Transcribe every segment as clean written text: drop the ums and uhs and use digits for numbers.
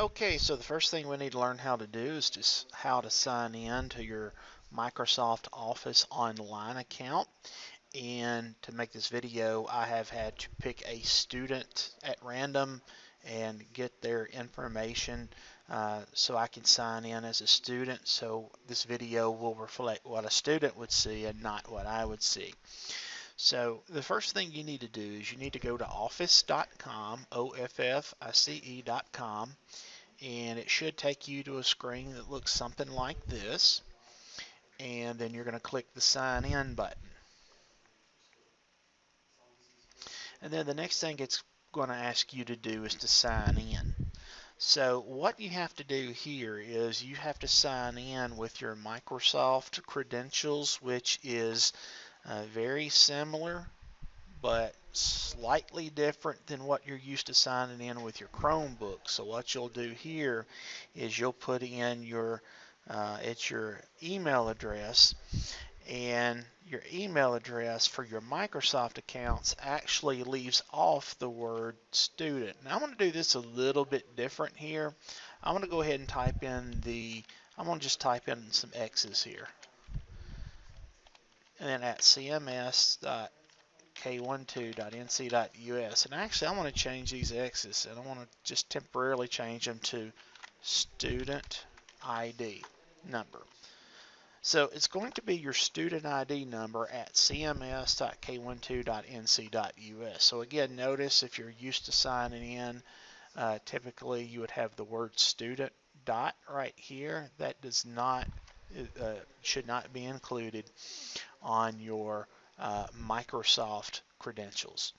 Okay, so the first thing we need to learn how to do is just how to sign in to your Microsoft Office online account. And to make this video, I have had to pick a student at random and get their information so I can sign in as a student. So this video will reflect what a student would see and not what I would see. So the first thing you need to do is you need to go to office.com, office.com, and it should take you to a screen that looks something like this. And then you're going to click the sign in button. And then the next thing it's going to ask you to do is to sign in. So what you have to do here is you have to sign in with your Microsoft credentials, which is very similar but slightly different than what you're used to signing in with your Chromebook. So what you'll do here is you'll put in your it's your email address, and your email address for your Microsoft accounts actually leaves off the word student. Now I'm going to do this a little bit different here. I'm going to go ahead and I'm going to just type in some X's here. And then at cms.k12.nc.us. And actually I want to change these X's, and I want to just temporarily change them to student ID number. So it's going to be your student ID number at cms.k12.nc.us. So again, notice if you're used to signing in, typically you would have the word student dot right here. That does not, should not be included on your Microsoft credentials.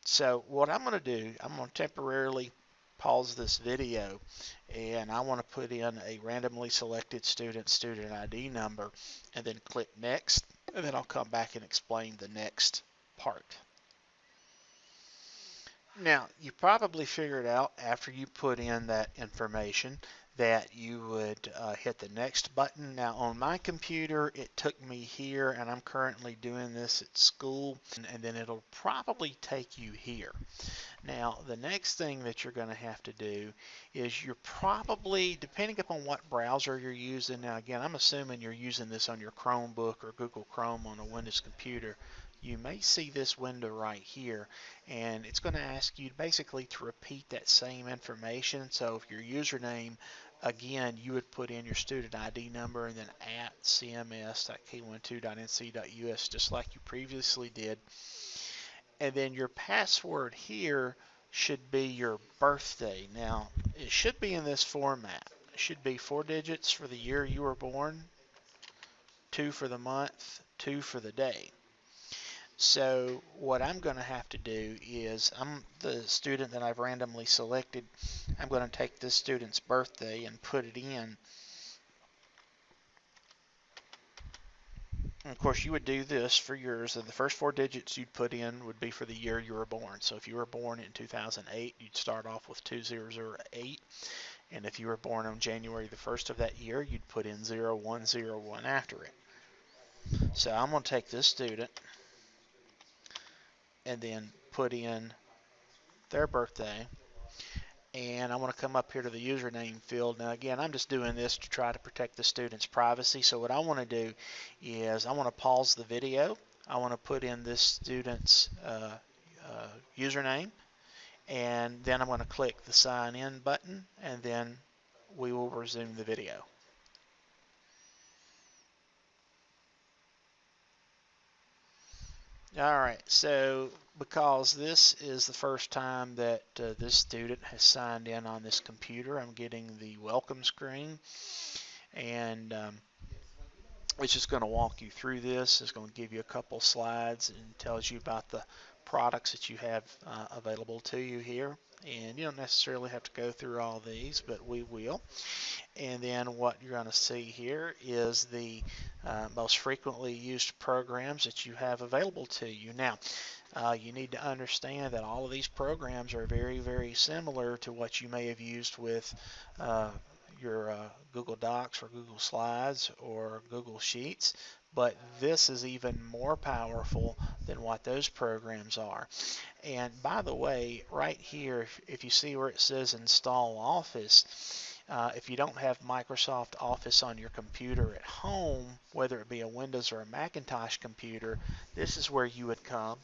So what I'm going to do, I'm going to temporarily pause this video, and I want to put in a randomly selected student ID number, and then click next, and then I'll come back and explain the next part. Now, you probably figured out after you put in that information that you would hit the next button. Now, on my computer, it took me here, and I'm currently doing this at school, and then it'll probably take you here. Now, the next thing that you're going to have to do is you're probably, depending upon what browser you're using, now again, I'm assuming you're using this on your Chromebook or Google Chrome on a Windows computer, you may see this window right here, and it's going to ask you basically to repeat that same information. So if your username, again, you would put in your student ID number and then at cms.k12.nc.us, just like you previously did. And then your password here should be your birthday. Now, it should be in this format. It should be 4 digits for the year you were born, 2 for the month, 2 for the day. So what I'm going to have to do is, I'm the student that I've randomly selected. I'm going to take this student's birthday and put it in. And of course, you would do this for yours, and the first 4 digits you'd put in would be for the year you were born. So if you were born in 2008, you'd start off with 2008. And if you were born on January the 1st of that year, you'd put in 0101 after it. So I'm going to take this student and then put in their birthday, and I want to come up here to the username field. Now again, I'm just doing this to try to protect the student's privacy. So what I want to do is I want to pause the video. I want to put in this student's username, and then I'm going to click the sign in button, and then we will resume the video. Alright, so because this is the first time that this student has signed in on this computer, I'm getting the welcome screen, and it's just going to walk you through this. It's going to give you a couple slides and tells you about the products that you have available to you here. And you don't necessarily have to go through all these, but we will. And then what you're going to see here is the most frequently used programs that you have available to you. Now, you need to understand that all of these programs are very, very similar to what you may have used with your Google Docs or Google Slides or Google Sheets, but this is even more powerful than what those programs are. And by the way, right here, if you see where it says install Office, if you don't have Microsoft Office on your computer at home, whether it be a Windows or a Macintosh computer, this is where you would come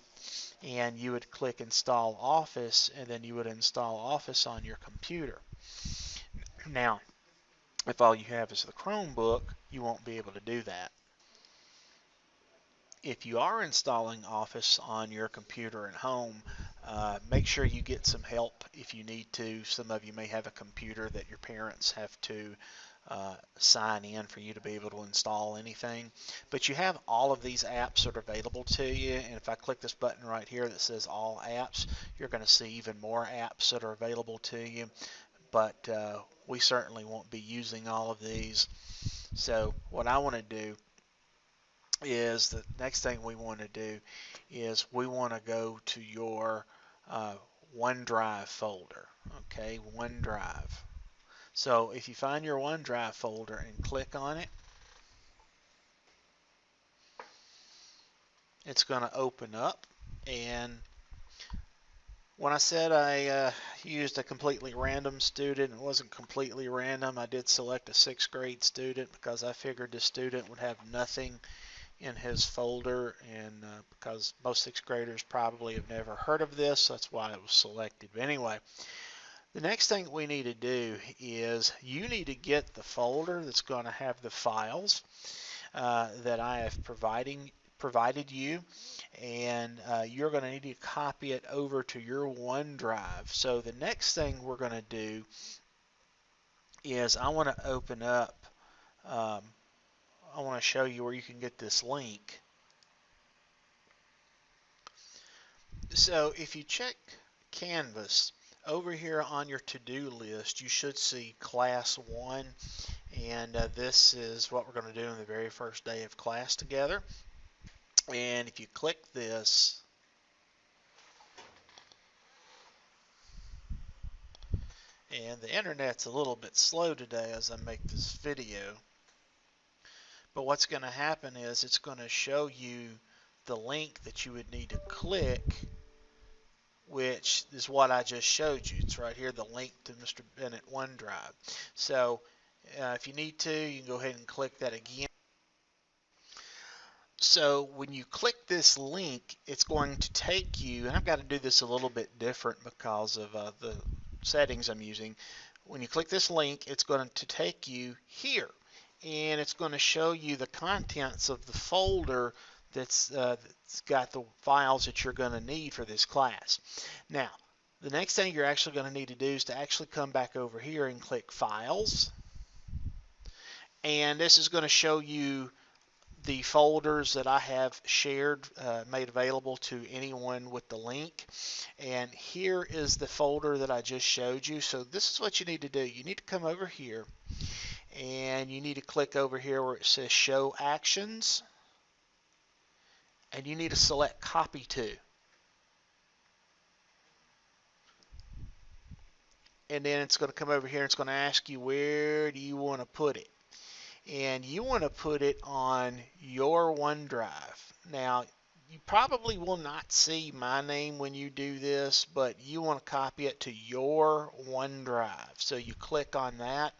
and you would click install Office, and then you would install Office on your computer. Now, if all you have is the Chromebook, you won't be able to do that. If you are installing Office on your computer at home, make sure you get some help if you need to. Some of you may have a computer that your parents have to sign in for you to be able to install anything. But you have all of these apps that are available to you, and if I click this button right here that says all apps, you're going to see even more apps that are available to you. But we certainly won't be using all of these. So what I want to do is the next thing we want to do is we want to go to your OneDrive folder. Okay, OneDrive. So if you find your OneDrive folder and click on it, it's going to open up. And when I said I used a completely random student, it wasn't completely random. I did select a 6th grade student because I figured the student would have nothing in his folder, and because most 6th graders probably have never heard of this, that's why it was selected. But anyway, the next thing we need to do is you need to get the folder that's going to have the files that I have provided you, and you're going to need to copy it over to your OneDrive. So the next thing we're going to do is I want to open up, I want to show you where you can get this link. So if you check Canvas, over here on your to-do list, you should see Class 1, and this is what we're going to do on the very first day of class together. And if you click this, and the internet's a little bit slow today as I make this video, but what's going to happen is it's going to show you the link that you would need to click, which is what I just showed you. It's right here, the link to Mr. Bennett OneDrive. So if you need to, you can go ahead and click that again. So when you click this link, it's going to take you, and I've got to do this a little bit different because of the settings I'm using. When you click this link, it's going to take you here, and it's going to show you the contents of the folder that's got the files that you're going to need for this class. Now, the next thing you're actually going to need to do is to actually come back over here and click Files, and this is going to show you the folders that I have shared, made available to anyone with the link. And here is the folder that I just showed you. So this is what you need to do. You need to come over here, and you need to click over here where it says Show Actions, and you need to select Copy To. And then it's going to come over here and it's going to ask you, where do you want to put it? And you want to put it on your OneDrive. Now, you probably will not see my name when you do this, but you want to copy it to your OneDrive. So you click on that,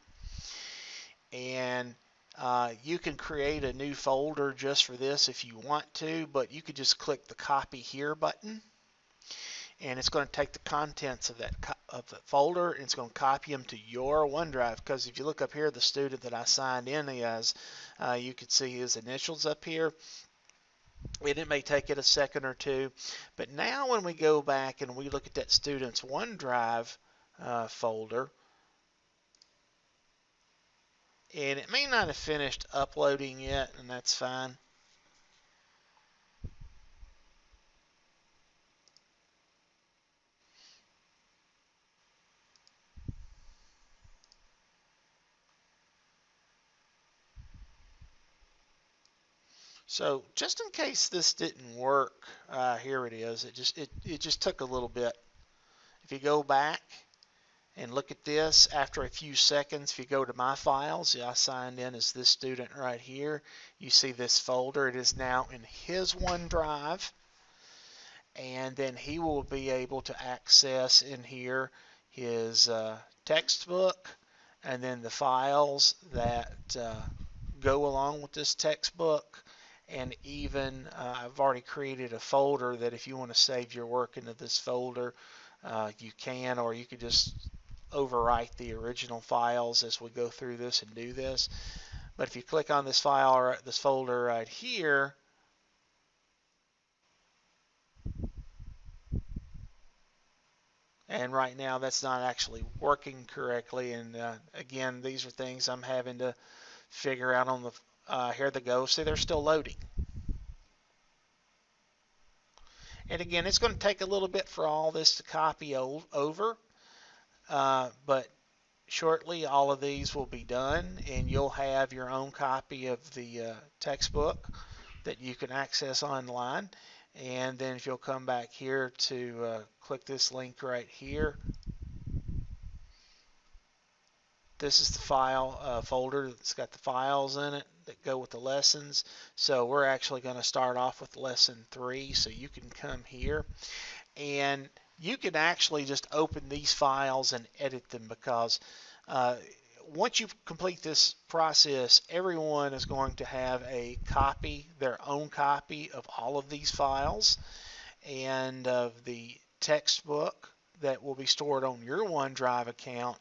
and you can create a new folder just for this if you want to, but you could just click the Copy Here button, and it's going to take the contents of that folder and it's going to copy them to your OneDrive. Because if you look up here, the student that I signed in as, you can see his initials up here, and it may take it a second or two. But now when we go back and we look at that student's OneDrive folder, and it may not have finished uploading yet, and that's fine. So just in case this didn't work, here it is. It just took a little bit. If you go back And look at this, after a few seconds, if you go to my files, I signed in as this student right here. You see this folder, it is now in his OneDrive, and then he will be able to access in here his textbook, and then the files that go along with this textbook. And even I've already created a folder that if you want to save your work into this folder, you can, or you could just overwrite the original files as we go through this and do this. But if you click on this file or this folder right here, and right now that's not actually working correctly, and again, these are things I'm having to figure out on the here they go. See, they're still loading. And again, it's going to take a little bit for all this to copy over, but shortly all of these will be done, and you'll have your own copy of the textbook that you can access online. And then if you'll come back here to click this link right here, this is the file folder that's got the files in it that go with the lessons. So we're actually going to start off with lesson 3. So you can come here and you can actually just open these files and edit them, because once you complete this process, everyone is going to have a copy, their own copy of all of these files and of the textbook that will be stored on your OneDrive account,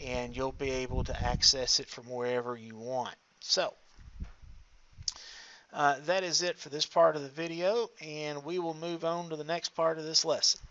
and you'll be able to access it from wherever you want. So that is it for this part of the video, and we will move on to the next part of this lesson.